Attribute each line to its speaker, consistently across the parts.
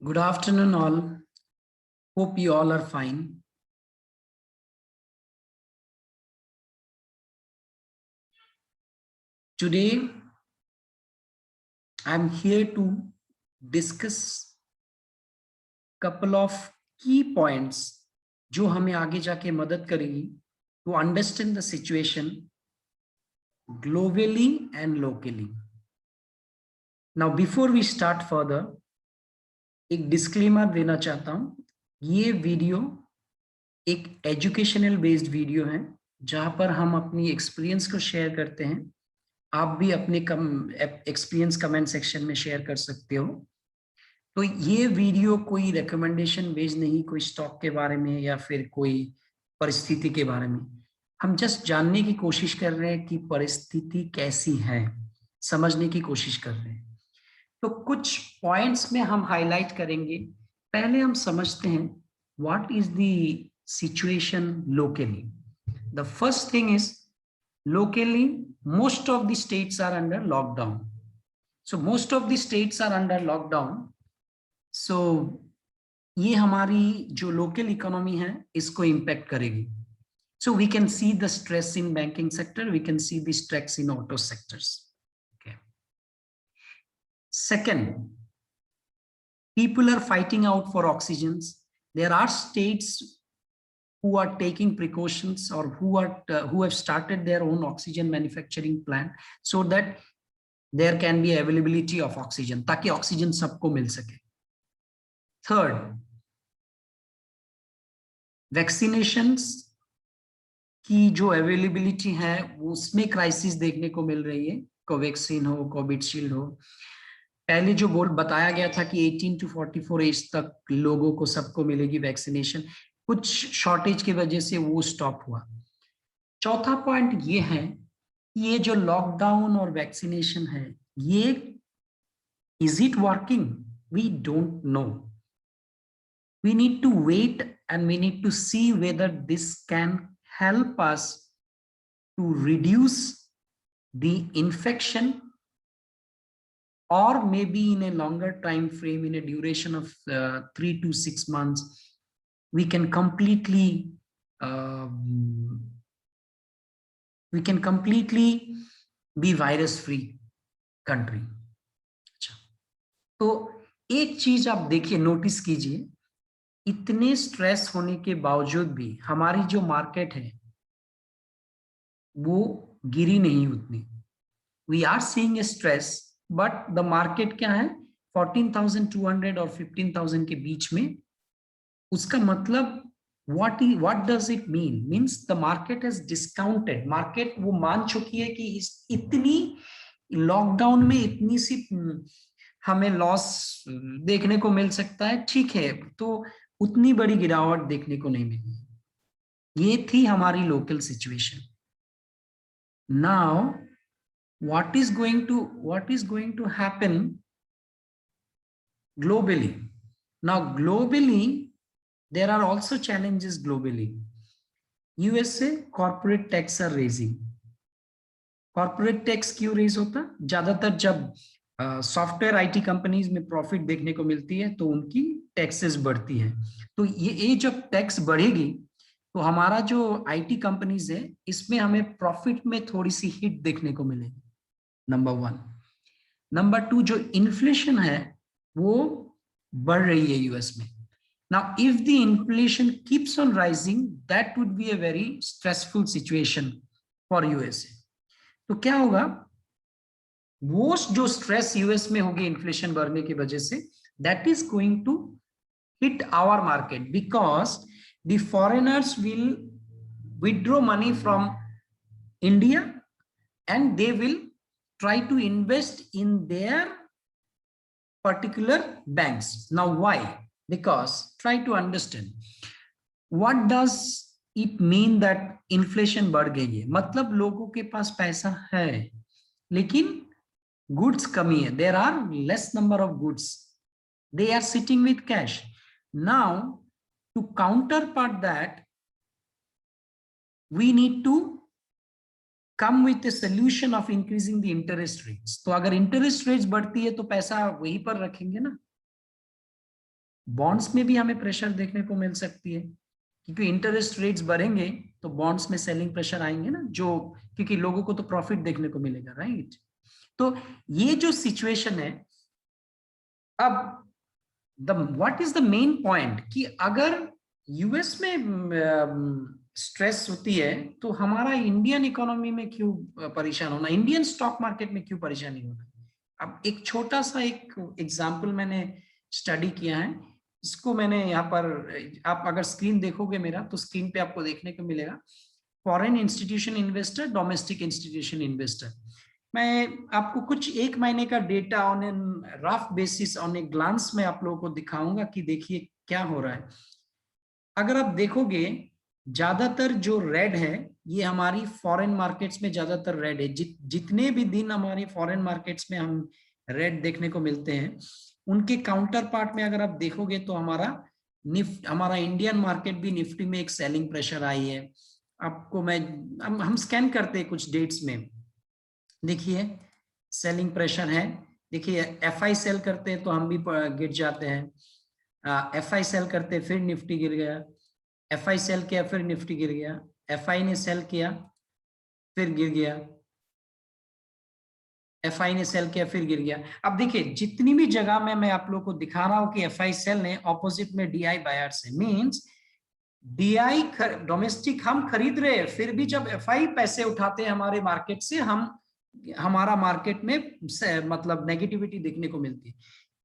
Speaker 1: Good afternoon, all. Hope you all are fine. Today, I'm here to discuss couple of key points जो हमें आगे जाके मदद करेगी to understand the situation globally and locally. Now, before we start further, एक disclaimer देना चाहता हूँ. ये वीडियो एक एजुकेशनल बेस्ड वीडियो है जहां पर हम अपनी एक्सपीरियंस को शेयर करते हैं. आप भी अपने एक्सपीरियंस कमेंट सेक्शन में शेयर कर सकते हो. तो ये वीडियो कोई रिकमेंडेशन बेस्ड नहीं, कोई स्टॉक के बारे में या फिर कोई परिस्थिति के बारे में. हम जस्ट जानने की कोशिश कर रहे हैं कि परिस्थिति कैसी है, समझने की कोशिश कर रहे हैं. तो कुछ पॉइंट्स में हम हाईलाइट करेंगे. पहले हम समझते हैं what is the situation locally. The first thing is locally most of the states are under lockdown. So most of the states are under lockdown. So ये हमारी जो local economy है इसको impact करेगी. So we can see the stress in banking sector, we can see the stress in auto sectors. Okay. Second, people are fighting out for oxygens. There are states who are taking precautions or who have started their own oxygen manufacturing plant so that there can be availability of oxygen, ताकि oxygen सबको मिल सके. Third, vaccinations की जो availability है उसमें crisis देखने को मिल रही है. कोवैक्सीन हो, कोविशील्ड हो. पहले जो बताया गया था कि 18 to 44 एज तक लोगों को सबको मिलेगी वैक्सीनेशन, कुछ शॉर्टेज की वजह से वो स्टॉप हुआ. चौथा पॉइंट ये है, ये जो लॉकडाउन और वैक्सीनेशन है, ये is it working? We don't know. We need to wait and we need to see whether this can help us to reduce the infection, or maybe in a longer time frame, in a duration of 3 to 6 months, we can completely be virus free country. अच्छा, तो एक चीज आप देखिए, notice कीजिए, इतने stress होने के बावजूद भी हमारी जो मार्केट है वो गिरी नहीं उतनी. We are seeing a stress, but the market क्या है, 14,200 और 15,000 के बीच में. उसका मतलब what does it mean? Means the market has discounted. Market वो मान चुकी है कि इतनी लॉकडाउन में इतनी सी हमें लॉस देखने को मिल सकता है, ठीक है, तो उतनी बड़ी गिरावट देखने को नहीं मिली. ये थी हमारी local situation. Now what is going to happen globally? Now globally there are also challenges globally. USA corporate tax are raising. corporate tax क्यों रेज होता? ज्यादातर जब सॉफ्टवेयर आईटी कंपनीज में प्रॉफिट देखने को मिलती है तो उनकी टैक्सेस बढ़ती है. तो ये जब टैक्स बढ़ेगी तो हमारा जो आईटी कंपनीज है इसमें हमें प्रॉफिट में थोड़ी सी हिट देखने को मिलेगी. नंबर 1. नंबर 2, जो इन्फ्लेशन है वो बढ़ रही है यूएस में. Now, if the inflation keeps on rising, that would be a very stressful situation for USA. तो क्या होगा, वो जो स्ट्रेस यूएस में होगी इन्फ्लेशन बढ़ने की वजह से, that is going to hit our market because the foreigners will withdraw money from India and they will try to invest in their particular banks. Now, why? Because try to understand what does it mean that inflation बढ़ गई है. मतलब लोगों के पास पैसा है लेकिन goods कमी है. There are less number of goods. They are sitting with cash. Now, to counterpart that, we need to come with a solution of increasing the interest rates. तो अगर interest rates बढ़ती है तो पैसा वहीं पर रखेंगे ना. बॉन्ड्स में भी हमें प्रेशर देखने को मिल सकती है, क्योंकि इंटरेस्ट रेट्स बढ़ेंगे तो बॉन्ड्स में सेलिंग प्रेशर आएंगे ना, जो क्योंकि लोगों को तो प्रॉफिट देखने को मिलेगा, राइट। तो ये जो सिचुएशन है, अब what is the main point कि अगर यूएस में स्ट्रेस होती है तो हमारा इंडियन इकोनॉमी में क्यों परेशान होना, इंडियन स्टॉक मार्केट में क्यों परेशानी होना। अब एक छोटा सा एक एग्जांपल मैंने स्टडी किया है, इसको मैंने यहाँ पर, आप अगर स्क्रीन देखोगे मेरा तो स्क्रीन पे आपको देखने को मिलेगा foreign institution investor, domestic institution investor. मैं आपको कुछ एक महीने का data on an rough basis, on a glance में आप लोगों को दिखाऊंगा कि देखिए क्या हो रहा है। अगर आप देखोगे ज्यादातर जो रेड है ये हमारी फॉरेन मार्केट्स में ज्यादातर रेड है। जितने भी दिन हमारी फॉरेन मार्केट्स में हम रेड देखने को मिलते हैं, उनके काउंटर पार्ट में अगर आप देखोगे तो हमारा इंडियन मार्केट भी निफ्टी में एक सेलिंग प्रेशर आई है। आपको मैं हम स्कैन करते हैं कुछ डेट्स में, देखिए सेलिंग प्रेशर है। देखिए एफआई सेल करते हैं तो हम भी गिर जाते हैं, एफआई सेल करते फिर निफ्टी गिर गया, एफआई सेल किया फिर निफ्टी गिर गया, एफआई ने सेल किया फिर गिर गया, एफआई ने सेल किया फिर गिर गया। अब देखिए जितनी भी जगह में मैं आप लोगों को दिखा रहा हूं कि एफआई सेल ने, ऑपोजिट में डीआई बायर्स है, मींस डीआई डोमेस्टिक हम खरीद रहे हैं, फिर भी जब एफआई पैसे उठाते हैं हमारे मार्केट से, हमारा मार्केट में मतलब नेगेटिविटी देखने को मिलती है।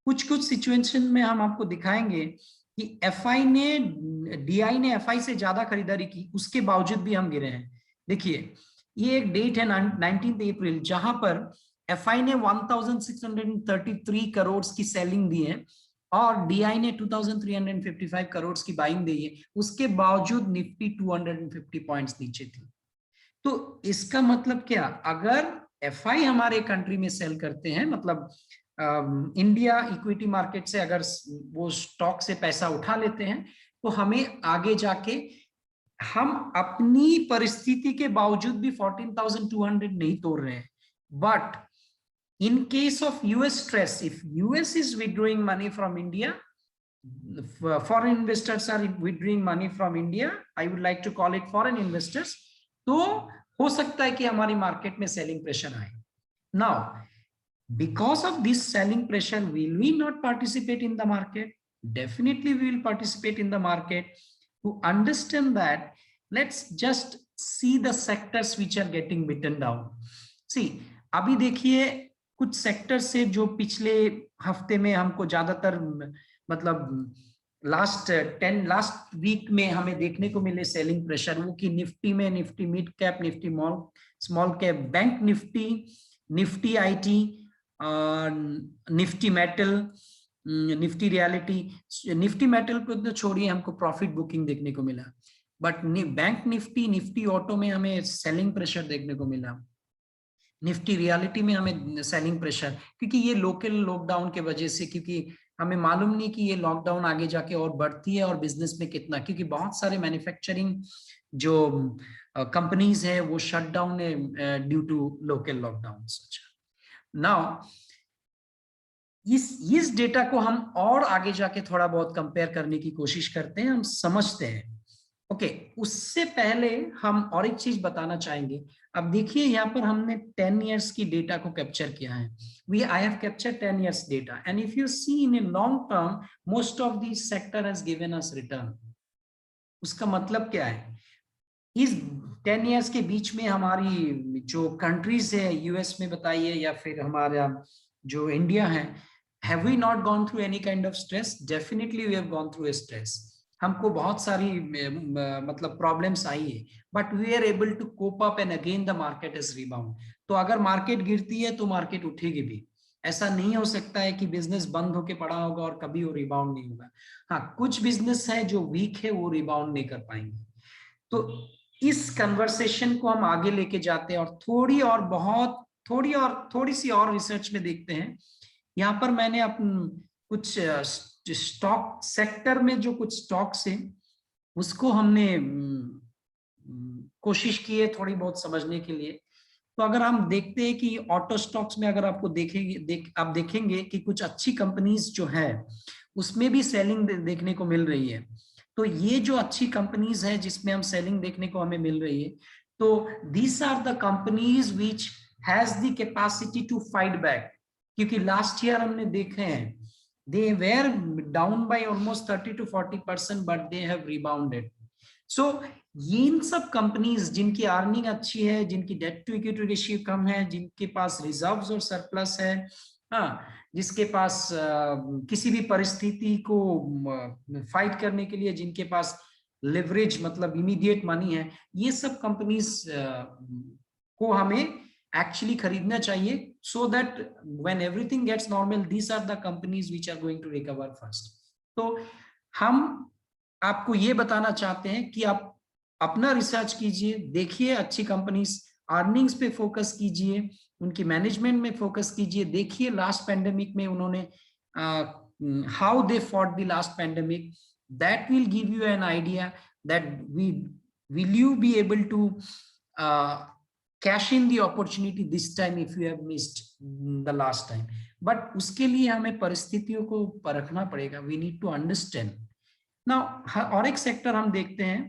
Speaker 1: कुछ कुछ सिचुएशन में हम आपको दिखाएंगे कि एफआई ने, डीआई ने एफआई से ज्यादा खरीदारी की, उसके बावजूद भी हम गिरे हैं। देखिए ये एक डेट है 19 अप्रैल, जहां पर एफआई ने 1633 करोड़ की सेलिंग दी है और डीआई ने 2355 करोड़ की बाइंग दी है। उसके बावजूद निफ्टी 250 पॉइंट्स नीचे थी। तो इसका मतलब क्या, अगर एफआई हमारे कंट्री में सेल करते हैं, मतलब इंडिया इक्विटी मार्केट से अगर वो स्टॉक से पैसा उठा लेते हैं, तो हमें आगे जाके हम अपनी परिस्थिति के बावजूद भी 14,200 नहीं तोड़ रहे हैं। But in case of US stress, if US is withdrawing money from India, foreign investors are withdrawing money from India, I would like to call it foreign investors, तो हो सकता है कि हमारी मार्केट में सेलिंग प्रेशर आए। Now because of this selling pressure, will we not participate in the market? Definitely we will participate in the market. To understand that, let's just see the sectors which are getting beaten down. See, अभी देखिए कुछ sector से जो पिछले हफ्ते में हमको ज्यादातर, मतलब लास्ट वीक में हमें देखने को मिले सेलिंग प्रेशर, वो कि निफ्टी में, Nifty mid cap, Nifty small cap, bank Nifty, Nifty IT, Nifty metal, Nifty reality. Nifty metal को तो छोड़िए, हमको प्रॉफिट बुकिंग देखने को मिला, but bank Nifty, Nifty auto में हमें सेलिंग प्रेशर देखने को मिला, निफ्टी रियलिटी में हमें सेलिंग प्रेशर, क्योंकि ये लोकल लॉकडाउन के वजह से, क्योंकि हमें मालूम नहीं कि ये लॉकडाउन आगे जाके और बढ़ती है और बिजनेस में कितना, क्योंकि बहुत सारे मैन्युफैक्चरिंग जो कंपनीज है वो शट डाउन है due to local lockdown. Now इस डेटा को हम और आगे जाके थोड़ा बहुत कंपेयर करने की कोशिश करते हैं, हम समझते हैं। ओके, उससे पहले हम और एक चीज बताना चाहेंगे। अब देखिए यहाँ पर हमने 10 इयर्स की डेटा को कैप्चर किया है। I have captured 10 years data, and if you see in a long term, most of these sector has given us return. उसका मतलब क्या है, इस 10 इयर्स के बीच में हमारी जो कंट्रीज है, यूएस में बताइए या फिर हमारा जो इंडिया है, have we not gone through any kind of stress? Definitely we have gone through a stress. हमको बहुत सारी मतलब प्रॉब्लम्स आई है, but we are able to cope up and again the market is rebound. तो अगर market गिरती है तो मार्केट उठेगी भी, ऐसा नहीं हो सकता है कि बिजनेस बंद होके पड़ा होगा और कभी वो रिबाउंड नहीं होगा। हाँ, कुछ बिजनेस है जो वीक है, वो रिबाउंड नहीं कर पाएंगे। तो इस कन्वर्सेशन को हम आगे लेके जाते हैं और थोड़ी सी और रिसर्च में देखते हैं। यहाँ पर मैंने कुछ स्टॉक सेक्टर में जो कुछ स्टॉक्स हैं उसको हमने कोशिश की है थोड़ी बहुत समझने के लिए। तो अगर हम देखते हैं कि ऑटो स्टॉक्स में अगर आपको आप देखेंगे कि कुछ अच्छी कंपनीज जो है उसमें भी सेलिंग देखने को मिल रही है। तो ये जो अच्छी कंपनीज है जिसमें हम सेलिंग देखने को हमें मिल रही है, तो these are the companies which has the capacity to fight back. क्योंकि लास्ट ईयर हमने देखे हैं they were down by almost 30 to 40%, but they have rebounded. So ये इन सब कंपनीज जिनकी अर्निंग अच्छी है, जिनकी डेट टू इक्विटी रेशियो कम है, जिनके पास रिजर्व्स और सरप्लस है, हाँ, जिसके पास किसी भी परिस्थिति को फाइट करने के लिए जिनके पास लिवरेज मतलब इमीडिएट मनी है, ये सब कंपनीज को हमें एक्चुअली खरीदना चाहिए, so that when everything gets normal, these are the companies which are going to recover first. तो हम आपको ये बताना चाहते हैं कि आप अपना रिसर्च कीजिए, देखिए अच्छी कंपनीज, अर्निंग्स पे फोकस कीजिए, उनकी मैनेजमेंट में फोकस कीजिए, देखिए लास्ट पैंडेमिक में उन्होंने how they fought the last pandemic, that will give you an idea that will you be able to cash in the opportunity this time if you have missed the last time. But उसके लिए हमें परिस्थितियों को परखना पड़ेगा, we need to understand. Now और एक sector हम देखते हैं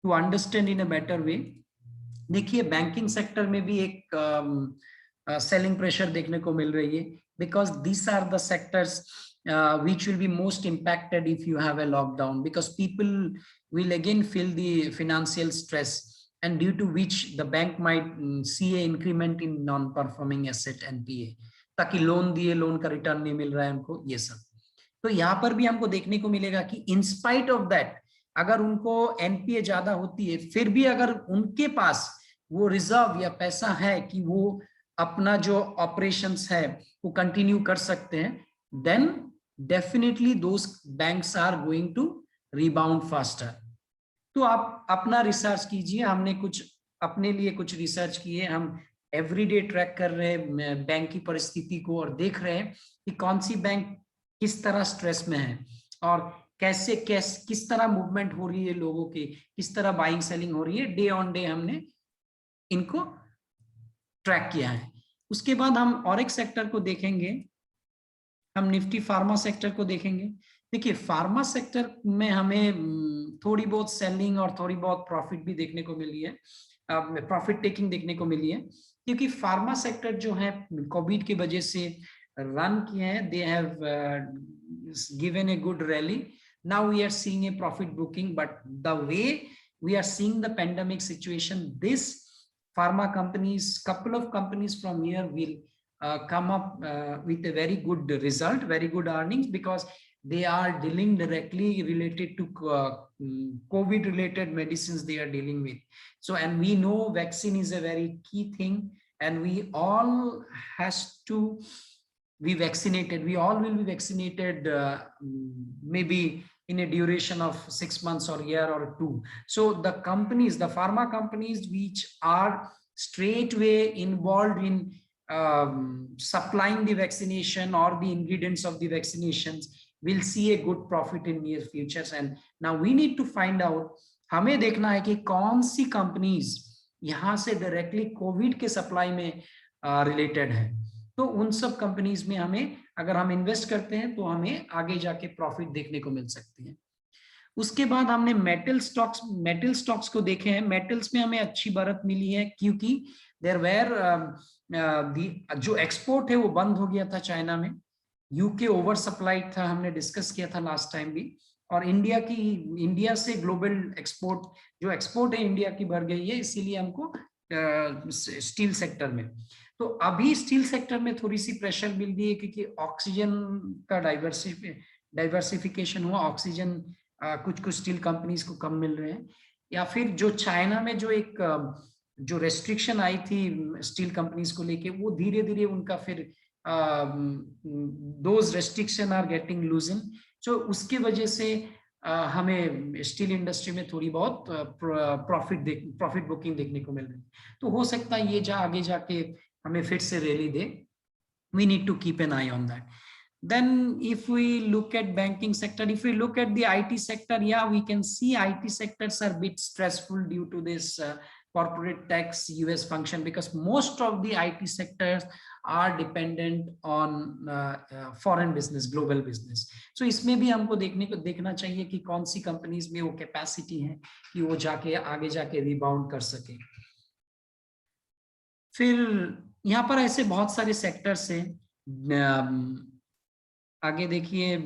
Speaker 1: to understand in a better way. देखिए बैंकिंग सेक्टर में भी एक सेलिंग प्रेशर देखने को मिल रही है, because these are the sectors which will be most impacted if you have a lockdown, because people will again feel the financial stress, and due to which the bank might see a increment in non-performing asset NPA, ताकि loan दिए loan का return नहीं मिल रहा है उनको, ये सब। तो यहाँ पर भी हमको देखने को मिलेगा कि इन स्पाइट ऑफ दैट, अगर उनको एनपीए ज्यादा होती है, फिर भी अगर उनके पास वो रिजर्व या पैसा है कि वो अपना जो ऑपरेशंस है वो कंटिन्यू कर सकते हैं, then definitely those banks are going to rebound faster. तो आप अपना रिसर्च कीजिए, हमने कुछ अपने लिए कुछ रिसर्च किए, हम एवरीडे ट्रैक कर रहे हैं बैंक की परिस्थिति को और देख रहे हैं कि कौन सी बैंक किस तरह स्ट्रेस में है और कैसे किस तरह मूवमेंट हो रही है लोगों की, किस तरह बाइंग सेलिंग हो रही है, डे ऑन डे हमने इनको ट्रैक किया है। उसके बाद हम और एक सेक्टर को देखेंगे, हम निफ्टी फार्मा सेक्टर को देखेंगे। देखिए फार्मा सेक्टर में हमें थोड़ी बहुत सेलिंग और थोड़ी बहुत प्रॉफिट भी देखने को मिली है, प्रॉफिट टेकिंग देखने को मिली है, क्योंकि फार्मा सेक्टर जो है कोविड की वजह से रन किए हैं, they have given a good rally, now we are seeing a profit booking, but the way we are seeing the pandemic situation, this pharma companies, couple of companies from here will come up with a very good result, very good earnings, because they are dealing directly related to COVID related medicines they are dealing with. So, and we know vaccine is a very key thing, and we all has to be vaccinated. We all will be vaccinated maybe in a duration of 6 months or a year or two. So the companies, the pharma companies which are straightway involved in supplying the vaccination or the ingredients of the vaccinations will see a good profit in near futures. And now we need to find out, हमें देखना है कि कौन सी companies यहाँ से directly Covid के supply में related है। तो उन सब कंपनीज में हमें अगर हम इन्वेस्ट करते हैं तो हमें आगे जाके प्रॉफिट देखने को मिल सकती है। उसके बाद हमने मेटल स्टॉक्स को देखे हैं। मेटल्स में हमें अच्छी बढ़त मिली है क्योंकि देयर वेयर जो एक्सपोर्ट है वो बंद हो गया था चाइना में, यूके ओवर सप्लाइड था, हमने डिस्कस किया था लास्ट टाइम भी, और इंडिया से ग्लोबल एक्सपोर्ट जो एक्सपोर्ट है इंडिया की बढ़ गई है, इसीलिए हमको स्टील सेक्टर में, तो अभी स्टील सेक्टर में थोड़ी सी प्रेशर मिल रही है क्योंकि ऑक्सीजन का डाइवर्सिफिकेशन हुआ, ऑक्सीजन कुछ स्टील कंपनीज को कम मिल रहे हैं, या फिर जो चाइना में जो एक जो रेस्ट्रिक्शन आई थी स्टील कंपनीज को लेके, वो धीरे धीरे उनका फिर those restriction are getting loosen, so उसके वजह से हमें स्टील इंडस्ट्री में थोड़ी बहुत प्रॉफिट बुकिंग देखने को मिल रही है। तो हो सकता है ये आगे जाके हमें फिर से rally they, we need to keep an eye on that. Then if we look at banking sector, if we look at the IT sector, yeah, we can see IT sectors are a bit stressful due to this corporate tax, US function, because most of the IT sectors are dependent on foreign business, global business. So इसमें भी हमको देखना चाहिए कि कौन सी companies में वो capacity है कि वो जाके आगे जाके रिबाउंड कर सके। फिर यहाँ पर ऐसे बहुत सारे सेक्टर्स हैं। आगे देखिए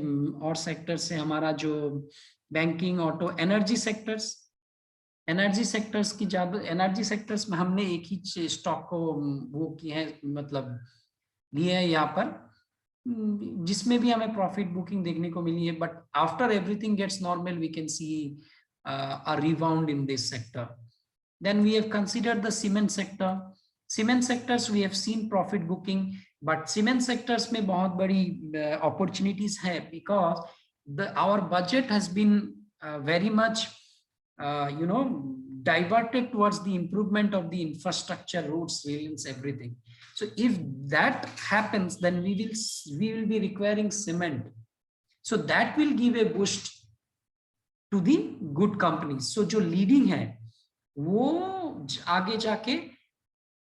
Speaker 1: और सेक्टर से हमारा जो बैंकिंग, ऑटो, एनर्जी सेक्टर्स की ज्यादा, एनर्जी सेक्टर्स में हमने एक ही स्टॉक को वो किए हैं, मतलब लिए है यहाँ पर, जिसमें भी हमें प्रॉफिट बुकिंग देखने को मिली है, but after everything gets normal we can see a rebound in this sector. Then we have considered the cement sector. Cement sectors we have seen profit booking, but cement sectors में बहुत बड़ी opportunities है, because our budget has been very much diverted towards the improvement of the infrastructure, roads, railways, everything. So if that happens, then we will be requiring cement. So that will give a boost to the good companies. So जो leading है वो आगे जाके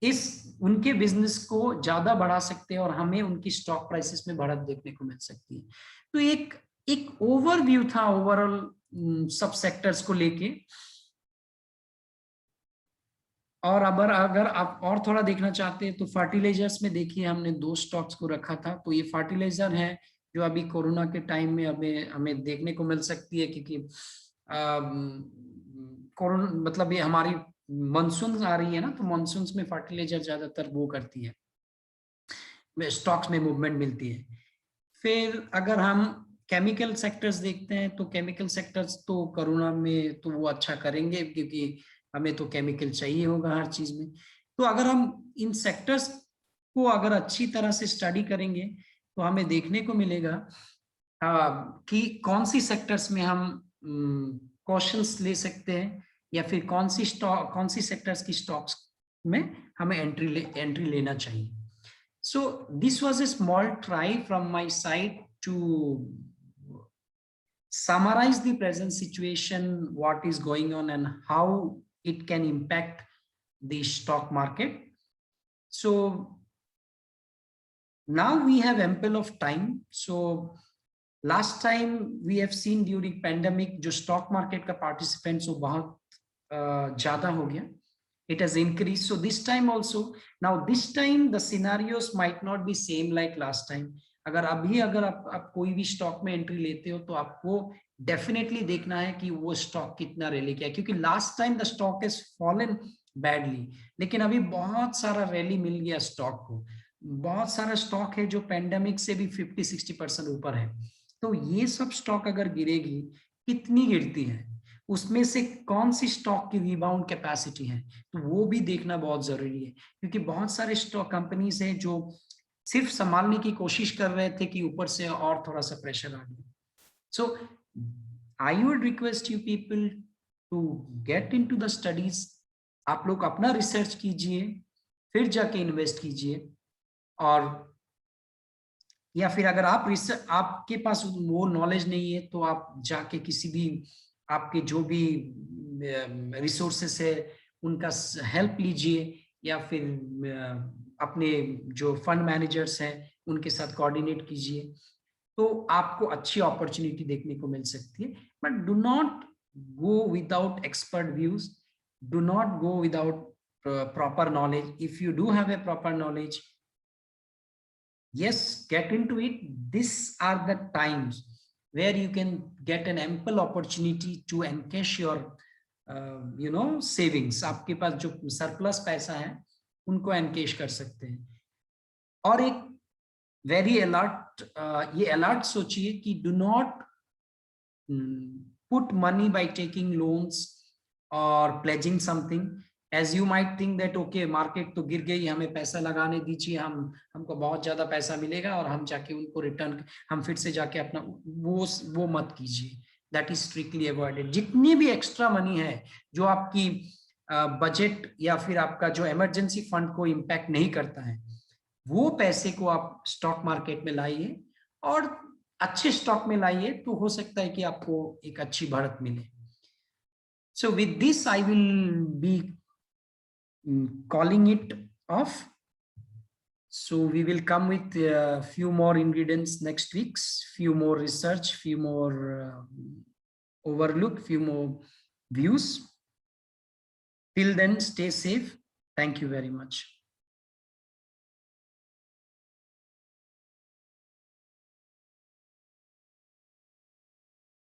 Speaker 1: इस उनके business को ज्यादा बढ़ा सकते हैं और हमें उनकी स्टॉक प्राइसेस में बढ़त देखने को मिल सकती है। तो एक ओवरव्यू था ओवरऑल सब सेक्टर्स को लेके। और अगर आप और थोड़ा देखना चाहते हैं तो फर्टिलाइजर्स में देखिए हमने 2 स्टॉक्स को रखा था। तो ये फर्टिलाइजर है जो अभी कोरोना के टाइम में हमें देखने को मिल सकती है, क्योंकि कोरोना मतलब ये हमारी मानसून आ रही है ना, तो मानसून में फर्टिलाइजर ज्यादातर वो करती है, स्टॉक्स में मूवमेंट मिलती है। फिर अगर हम केमिकल सेक्टर्स देखते हैं तो केमिकल सेक्टर्स तो कोरोना में तो वो अच्छा करेंगे, क्योंकि हमें तो केमिकल चाहिए होगा हर चीज में। तो अगर हम इन सेक्टर्स को अगर अच्छी तरह से स्टडी करेंगे तो हमें देखने को मिलेगा कि कौन सी सेक्टर्स में हम कॉशंस ले सकते हैं, या फिर कौन सी सेक्टर्स की स्टॉक्स में हमें एंट्री लेना चाहिए। So this was a small try from my side to summarize the present situation, what is going on and how it can impact the stock market. So now we have ample of time. So last time we have seen during pandemic जो stock market का participants वो बहुत ज़्यादा हो गया, it has increased. So this time also, now this time the scenarios might not be same like last time. अगर आप कोई भी स्टॉक में एंट्री लेते हो तो आपको डेफिनेटली देखना है कि वो स्टॉक कितना रैली किया, क्योंकि last time the stock is fallen badly, लेकिन अभी बहुत सारा रैली मिल गया स्टॉक को। बहुत सारा स्टॉक है जो पेंडेमिक से भी 50-60% ऊपर है। तो ये सब स्टॉक अगर गिरेगी, कितनी गिरती है, उसमें से कौन सी स्टॉक की रिबाउंड कैपेसिटी है, तो वो भी देखना बहुत जरूरी है, क्योंकि बहुत सारे स्टॉक कंपनीज हैं जो सिर्फ संभालने की कोशिश कर रहे थे कि ऊपर से और थोड़ा सा प्रेशर आ गया। So I would request you people to get into the studies. आप लोग अपना रिसर्च कीजिए, फिर जाके इन्वेस्ट कीजिए। और या फिर अगर आपके पास वो नॉलेज नहीं है तो आप जाके किसी भी आपके जो भी रिसोर्सेस है उनका हेल्प लीजिए, या फिर अपने जो फंड मैनेजर्स हैं उनके साथ कोऑर्डिनेट कीजिए, तो आपको अच्छी अपॉर्चुनिटी देखने को मिल सकती है। But do not go without expert views, do not go without proper knowledge. If you do have a proper knowledge, yes, get into it. These are the times where you can get an ample opportunity to encash your savings. आपके पास जो surplus पैसा है उनको एनकेश कर सकते हैं। और एक वेरी अलर्ट, ये अलर्ट सोचिए कि do not put money by taking loans और pledging something, as you might think that okay market तो गिर गई, हमें पैसा लगाने दीजिए, हमको बहुत ज्यादा पैसा मिलेगा और हम जाके उनको रिटर्न, हम फिर से जाके अपना वो मत कीजिए। That is strictly avoided. जितनी भी एक्स्ट्रा मनी है जो आपकी बजट या फिर आपका जो इमरजेंसी फंड को इम्पैक्ट नहीं करता है, वो पैसे को आप स्टॉक मार्केट में लाइए और अच्छे स्टॉक में लाइए, तो हो सकता है कि आपको एक अच्छी बढ़त मिले। So with this I will be calling it off. So we will come with a few more ingredients next week's, few more research, few more overlook, few more views. Till then, stay safe. Thank you very much.